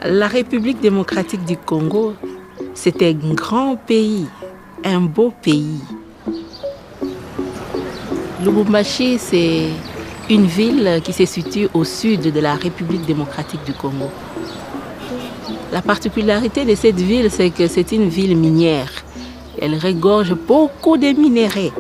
La République démocratique du Congo, c'est un grand pays, un beau pays. Lubumbashi, c'est une ville qui se situe au sud de la République démocratique du Congo. La particularité de cette ville, c'est que c'est une ville minière. Elle regorge beaucoup de minerais.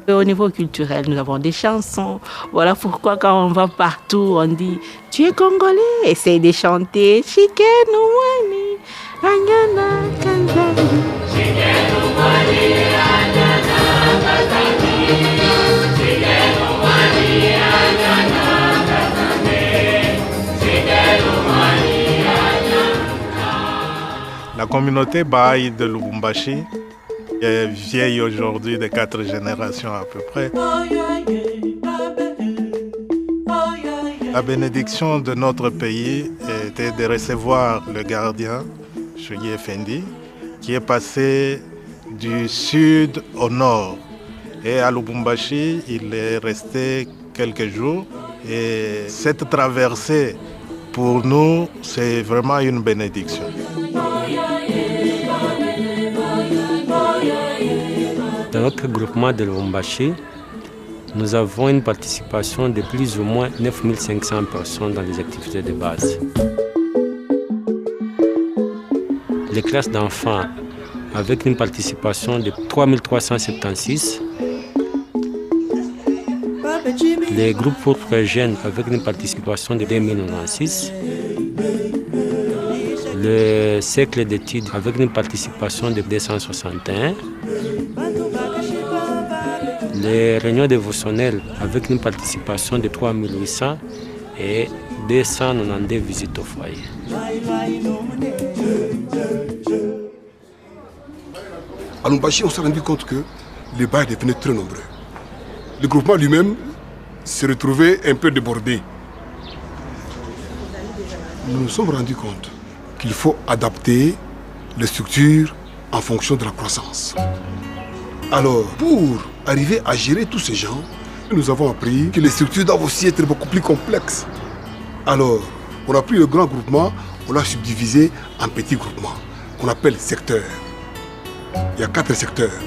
Au niveau culturel, nous avons des chansons. Voilà pourquoi quand on va partout, on dit « Tu es congolais ?» Essaye de chanter « Shikenu wani, anyana kanzani ». La communauté Baha'i de Lubumbashi est vieille aujourd'hui de 4 générations à peu près. La bénédiction de notre pays était de recevoir le gardien, Choyi Effendi, qui est passé du sud au nord. Et à Lubumbashi, il est resté quelques jours. Et cette traversée, pour nous, c'est vraiment une bénédiction. Dans notre groupement de Lubumbashi, nous avons une participation de plus ou moins 9500 personnes dans les activités de base. Les classes d'enfants avec une participation de 3376. Les groupes pour très jeunes avec une participation de 2096. Le cercle d'études avec une participation de 261. Les réunions dévotionnelles avec une participation de 3800 et 292 visites au foyer. À Lubumbashi, on s'est rendu compte que les bars devenaient très nombreux. Le groupement lui-même s'est retrouvé un peu débordé. Nous nous sommes rendus compte qu'il faut adapter les structures en fonction de la croissance. Alors, pour arriver à gérer tous ces gens, nous avons appris que les structures doivent aussi être beaucoup plus complexes. Alors, on a pris le grand groupement, on l'a subdivisé en petits groupements, qu'on appelle secteurs. Il y a 4 secteurs.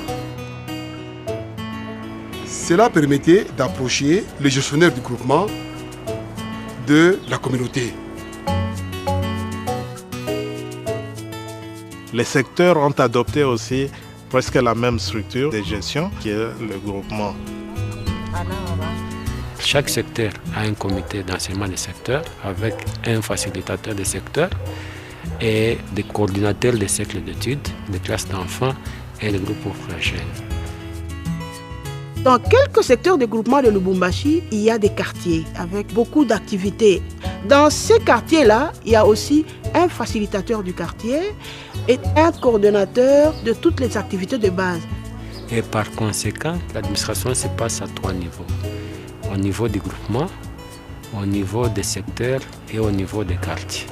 Cela permettait d'approcher les gestionnaires du groupement de la communauté. Les secteurs ont adopté aussi presque la même structure de gestion qui est le groupement. Chaque secteur a un comité d'enseignement des secteurs avec un facilitateur des secteurs et des coordinateurs des cercles d'études, des classes d'enfants et des groupes pour jeunes. Dans quelques secteurs de groupement de Lubumbashi, il y a des quartiers avec beaucoup d'activités. Dans ces quartiers-là, il y a aussi un facilitateur du quartier et un coordonnateur de toutes les activités de base. Et par conséquent, l'administration se passe à 3 niveaux. Au niveau du groupement, au niveau des secteurs et au niveau des quartiers.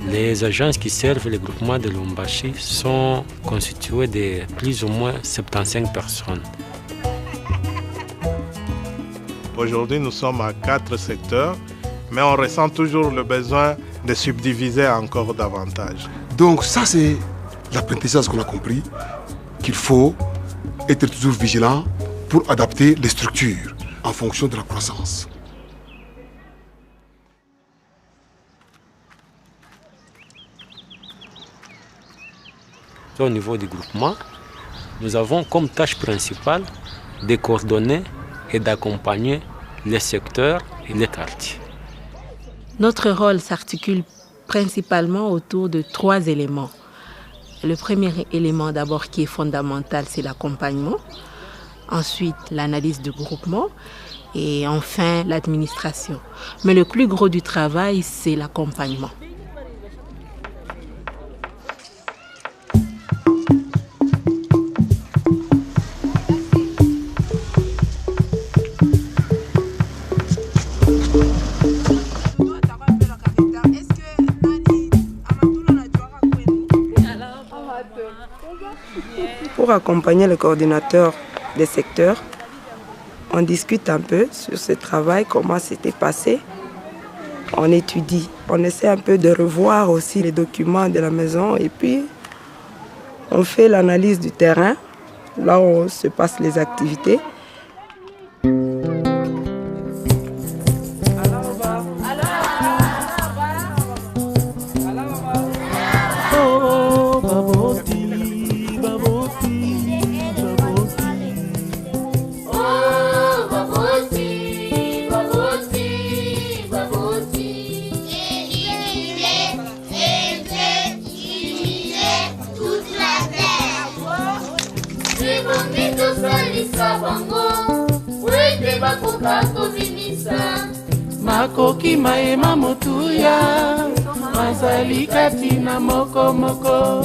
Les agences qui servent le groupement de Lubumbashi sont constituées de plus ou moins 75 personnes. Aujourd'hui, nous sommes à 4 secteurs, mais on ressent toujours le besoin de subdiviser encore davantage. Donc ça, c'est l'apprentissage qu'on a compris, qu'il faut être toujours vigilant pour adapter les structures en fonction de la croissance. Au niveau du groupement, nous avons comme tâche principale de coordonner et d'accompagner les secteurs et les quartiers. Notre rôle s'articule principalement autour de 3 éléments. Le premier élément d'abord qui est fondamental, c'est l'accompagnement. Ensuite, l'analyse du groupement et enfin l'administration. Mais le plus gros du travail, c'est l'accompagnement. Pour accompagner le coordinateur des secteurs, on discute un peu sur ce travail, comment c'était passé. on étudie. On essaie un peu de revoir aussi les documents de la maison et puis on fait l'analyse du terrain, là où se passent les activités. Makoki maema motuya mazali katina moko moko.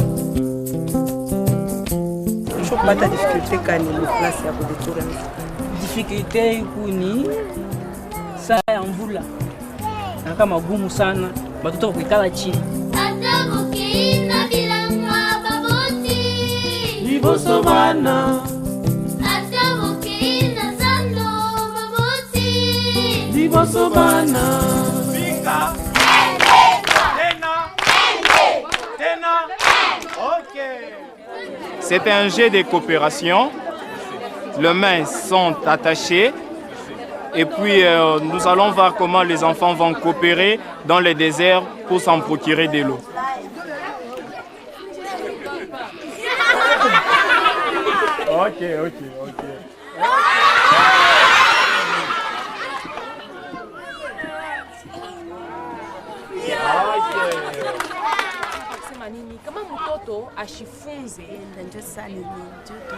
Toujours pas ta difficulté quand il est place ya kudetoura. Difficulté kuni saa ya mvula na kama gumu sana batoto kuikala chini. Atamukiina bilanga baboti liboso bana. Atamukiina zando baboti liboso bana. Binga tena. OK. C'est un jeu de coopération. Les mains sont attachées. Et puis, nous allons voir comment les enfants vont coopérer dans le désert pour s'en procurer de l'eau. OK.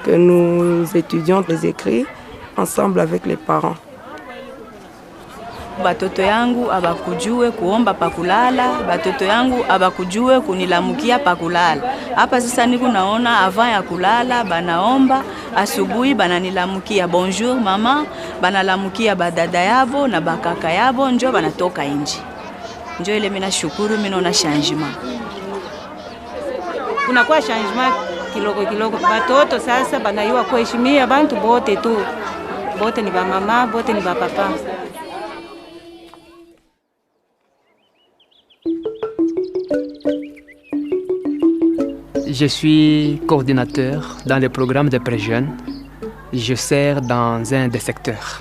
Que nous étudions les écrits ensemble avec les parents. Batoto yangu abakujue kuomba pakulala, batoto yangu abakujue kunilamukia pakulala. Hapa sasa niko naona avant ya kulala banaomba, asubuhi bananilamukia bonjour mama, banalamukia badada yabo na bakaka yabo, njo banatoka nje. Njo ile mimi nashukuru, mimi naona changement. Kunakuwa changement kidogo. Batoto sasa banayua kuheshimia bantu bote tu. Bote ni ba mama, bote ni ba papa. Je suis coordinateur dans le programme de pré-jeunes. Je sers dans un des secteurs.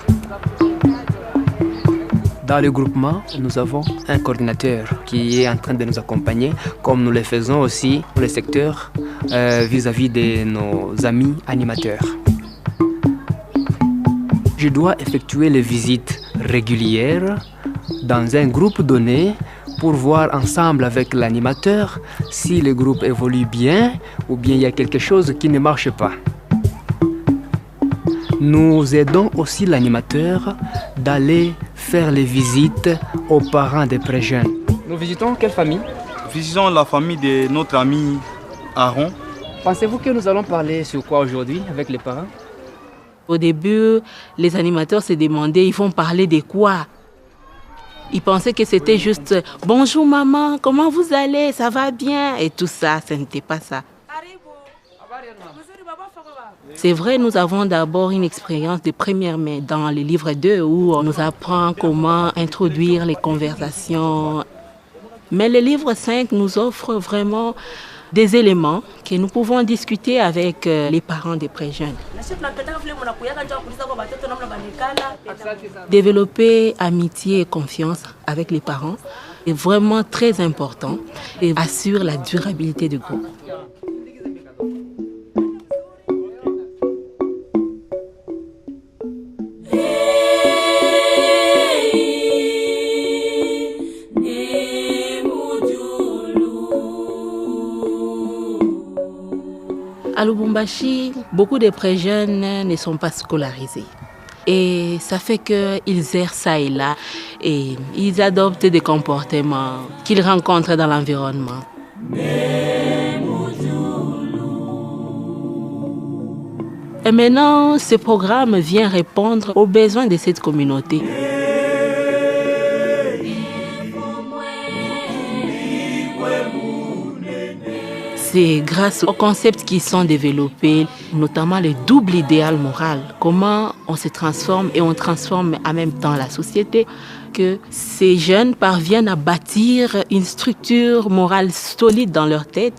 Dans le groupement, nous avons un coordinateur qui est en train de nous accompagner, comme nous le faisons aussi pour le secteur vis-à-vis de nos amis animateurs. Je dois effectuer les visites régulières dans un groupe donné pour voir ensemble avec l'animateur si le groupe évolue bien ou bien il y a quelque chose qui ne marche pas. Nous aidons aussi l'animateur d'aller faire les visites aux parents des pré-jeunes. Nous visitons quelle famille? Visitons la famille de notre ami Aaron. Pensez-vous que nous allons parler sur quoi aujourd'hui avec les parents? Au début, les animateurs se demandaient, ils vont parler de quoi? Ils pensaient que c'était juste « Bonjour maman, comment vous allez? Ça va bien ?» et tout ça, ce n'était pas ça. C'est vrai, nous avons d'abord une expérience de première main dans le livre 2 où on nous apprend comment introduire les conversations. Mais le livre 5 nous offre vraiment des éléments que nous pouvons discuter avec les parents des pré-jeunes. Développer amitié et confiance avec les parents est vraiment très important et assure la durabilité du groupe. À Lubumbashi, beaucoup de pré-jeunes ne sont pas scolarisés. Et ça fait qu'ils errent ça et là et ils adoptent des comportements qu'ils rencontrent dans l'environnement. Et maintenant, ce programme vient répondre aux besoins de cette communauté. C'est grâce aux concepts qui sont développés, notamment le double idéal moral, comment on se transforme et on transforme en même temps la société, que ces jeunes parviennent à bâtir une structure morale solide dans leur tête.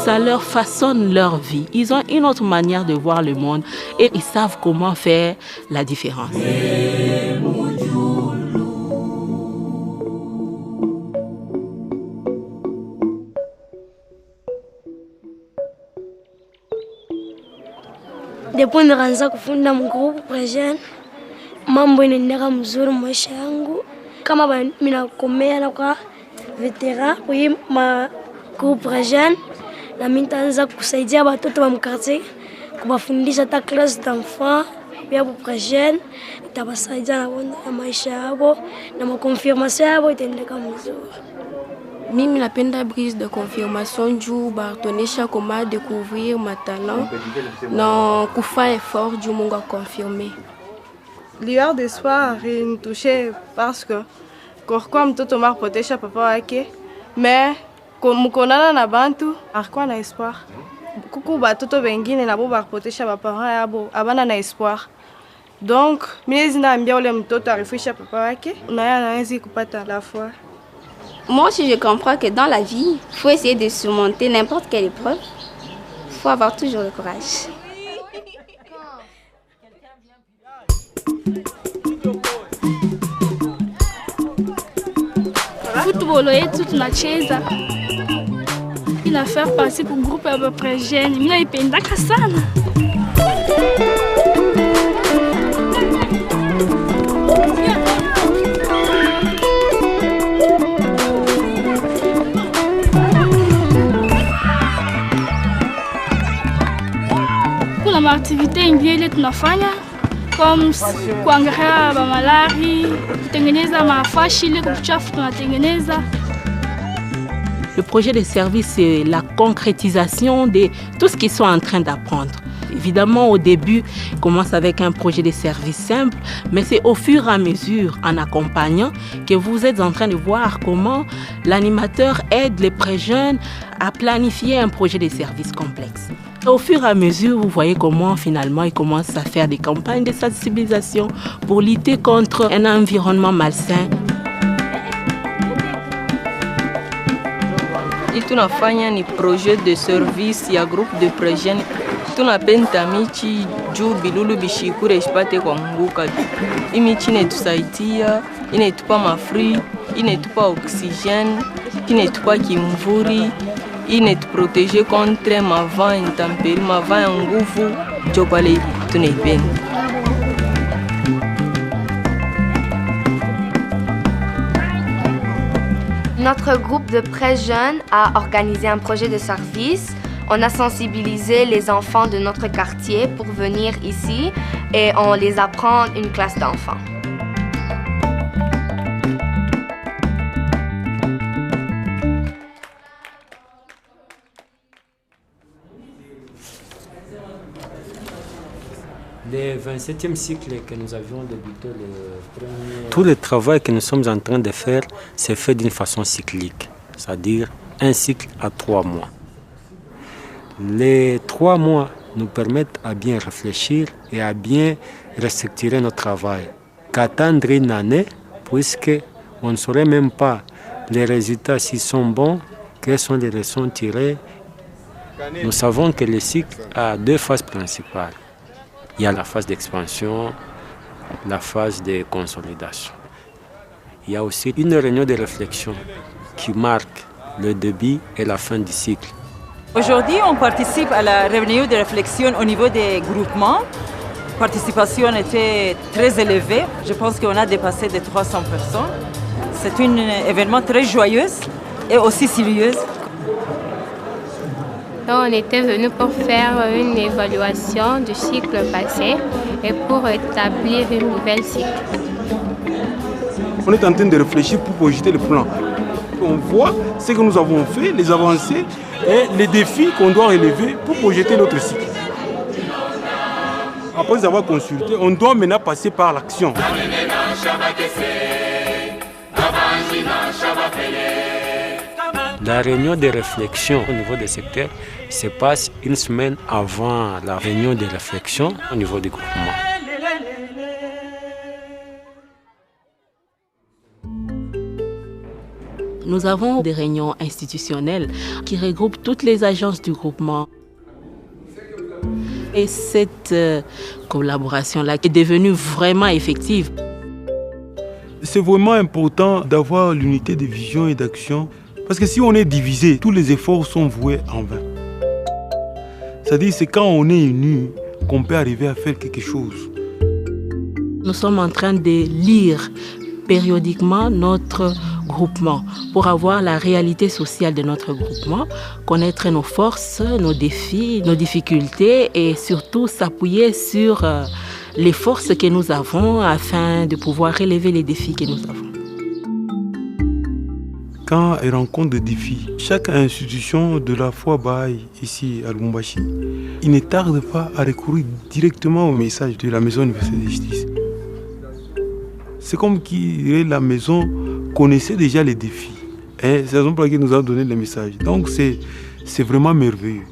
Ça leur façonne leur vie. Ils ont une autre manière de voir le monde et ils savent comment faire la différence. Depuis nilianza kufunda mgrupu Prejene, mambo inaendelea mzuri maisha yangu. Kama mimi nakomea na kwa veteran kwa ma groupe Prejene, na mimi nitaanza kusaidia watoto wa mkartie kuwafundisha hata classe d'enfants ya Prejene, itabasaidia na maisha yao na makonfirmation yao itaendelea mzuri. Mimi napenda brise de confirmation juu batonesha comment découvrir ma talent na kufa effort juu Mungu a confirmé. Lueur d'espoir initouché parce que kwa mtoto marpotesha papa wake mais mkonana na bantu alikuwa na espoir. Kuku batoto wengine nabo barpotesha baparents yabo abana na espoir. Donc mimi naambia ule mtoto arifisha papa wake na yeye anaweza kupata la foi. Moi aussi, je comprends que dans la vie, il faut essayer de surmonter n'importe quelle épreuve. Il faut avoir toujours le courage. Football yetu tunacheza. Ina faire partie pour groupe ya Prejene. Mimi naipendaka sana. Activité ingine tunafanya comme kuangalia malari, kutengeneza mafashi ile kuchafu tunatengeneza. Le projet de service, c'est la concrétisation de tout ce qu'ils sont en train d'apprendre. Évidemment, au début, on commence avec un projet de service simple, mais c'est au fur et à mesure, en accompagnant, que vous êtes en train de voir comment l'animateur aide les pré-jeunes à planifier un projet de service complexe. Au fur et à mesure, vous voyez comment finalement ils commencent à faire des campagnes de sensibilisation pour lutter contre un environnement malsain. Tunafanya ni projet de service ya groupe de pré-jeunes. Tunapenda michi juu bilulu bishikure ishipate kuanguka. Imichi inetusaidia, inetupa mafri, inetupa oxygène, inetupa kimvuri, inetuproteger contre mavent intempérie, mavent ya nguvu, njo pale tunaipenda. Notre groupe de pré-jeunes a organisé un projet de service. On a sensibilisé les enfants de notre quartier pour venir ici et on les apprend une classe d'enfants. Le 27e cycle que nous avions débuté, tout le travail que nous sommes en train de faire, c'est fait d'une façon cyclique, c'est-à-dire un cycle à 3 mois. Les 3 mois nous permettent à bien réfléchir et à bien restructurer notre travail. Qu'attendre une année, puisqu'on ne saurait même pas les résultats s'ils sont bons, quelles sont les leçons tirées. Nous savons que le cycle a 2 phases principales. Il y a la phase d'expansion, la phase de consolidation. Il y a aussi une réunion de réflexion qui marque le début et la fin du cycle. Aujourd'hui, on participe à la réunion de réflexion au niveau des groupements. La participation était très élevée. Je pense qu'on a dépassé les 300 personnes. C'est un événement très joyeux et aussi sérieux. On était venu pour faire une évaluation du cycle passé et pour établir une nouvelle cycle. On est en train de réfléchir pour projeter le plan. On voit ce que nous avons fait, les avancées et les défis qu'on doit relever pour projeter notre cycle. Après avoir consulté, on doit maintenant passer par l'action. La réunion de réflexion au niveau des secteurs se passe une semaine avant la réunion de réflexion au niveau du groupement. Nous avons des réunions institutionnelles qui regroupent toutes les agences du groupement. Et cette collaboration-là est devenue vraiment effective. C'est vraiment important d'avoir l'unité de vision et d'action. Parce que si on est divisé, tous les efforts sont voués en vain. C'est-à-dire que c'est quand on est unis qu'on peut arriver à faire quelque chose. Nous sommes en train de lire périodiquement notre groupement pour avoir la réalité sociale de notre groupement, connaître nos forces, nos défis, nos difficultés et surtout s'appuyer sur les forces que nous avons afin de pouvoir relever les défis que nous avons. Quand elle rencontre des défis, chaque institution de la foi Baha'i ici à Lubumbashi, il ne tarde pas à recourir directement au message de la Maison universelle de justice. C'est comme si la maison connaissait déjà les défis. C'est la raison pour laquelle nous avons donné le message. Donc c'est vraiment merveilleux.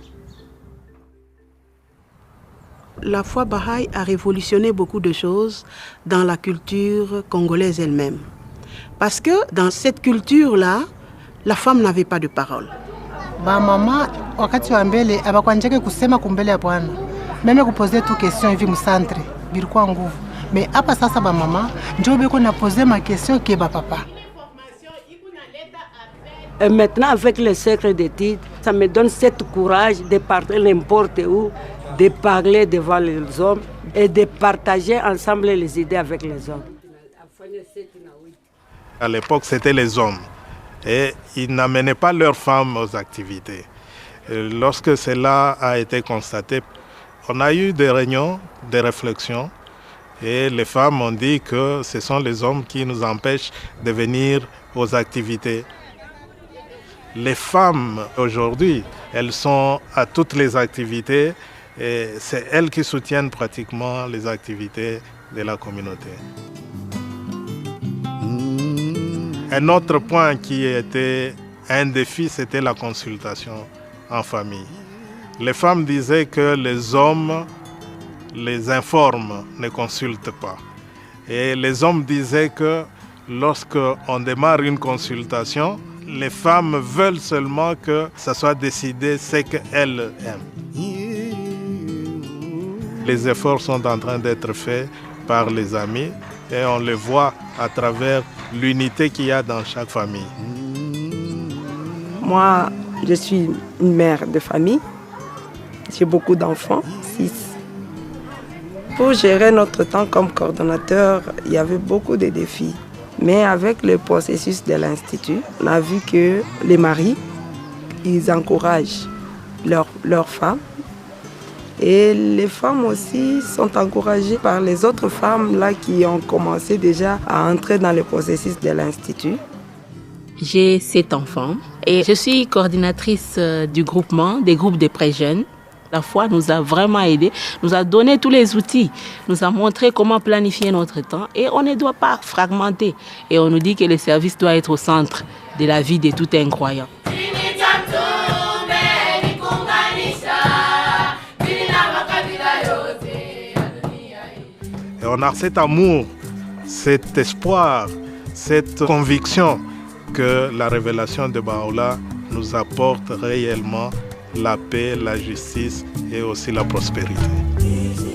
La foi Baha'i a révolutionné beaucoup de choses dans la culture congolaise elle-même. Parce que dans cette culture-là, la femme n'avait pas de parole. Mama wakati wa mbele abakwanjeke kusema kumbele ya bwana. Meme kupoze tu question hivi musantre bilikuwa nguvu. Mais hapa sasa ba mama ndio beko na poser ma question ke ba papa. Et maintenant avec le cercle d'études, ça me donne cette courage de parler n'importe où, de parler devant les hommes et de partager ensemble les idées avec les hommes. À l'époque, c'était les hommes et ils n'amenaient pas leurs femmes aux activités. Et lorsque cela a été constaté, on a eu des réunions, des réflexions et les femmes ont dit que ce sont les hommes qui nous empêchent de venir aux activités. Les femmes aujourd'hui, elles sont à toutes les activités et c'est elles qui soutiennent pratiquement les activités de la communauté. Un autre point qui était un défi, c'était la consultation en famille. Les femmes disaient que les hommes les informent, ne consultent pas. Et les hommes disaient que lorsqu'on démarre une consultation, les femmes veulent seulement que ça soit décidé ce qu'elles aiment. Les efforts sont en train d'être faits par les amis et on les voit à travers l'unité qu'il y a dans chaque famille. Moi, je suis une mère de famille. J'ai beaucoup d'enfants, 6. Pour gérer notre temps comme coordonnateur, il y avait beaucoup de défis. Mais avec le processus de l'Institut, on a vu que les maris, ils encouragent leurs femmes. Et les femmes aussi sont encouragées par les autres femmes là, qui ont commencé déjà à entrer dans le processus de l'Institut. J'ai 7 enfants et je suis coordinatrice du groupement, des groupes de prêts jeunes. La foi nous a vraiment aidés, nous a donné tous les outils, nous a montré comment planifier notre temps et on ne doit pas fragmenter. Et on nous dit que le service doit être au centre de la vie de tout un croyant. Et on a cet amour, cet espoir, cette conviction que la révélation de Baha'u'llah nous apporte réellement la paix, la justice et aussi la prospérité.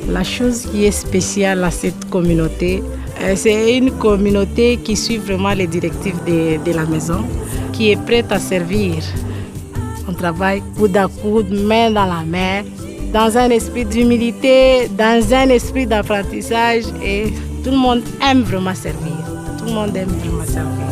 La chose qui est spéciale à cette communauté, c'est une communauté qui suit vraiment les directives de la maison, qui est prête à servir. On travaille coude à coude, main dans la main, dans un esprit d'humilité, dans un esprit d'apprentissage et tout le monde aime vraiment servir. Tout le monde aime vraiment servir.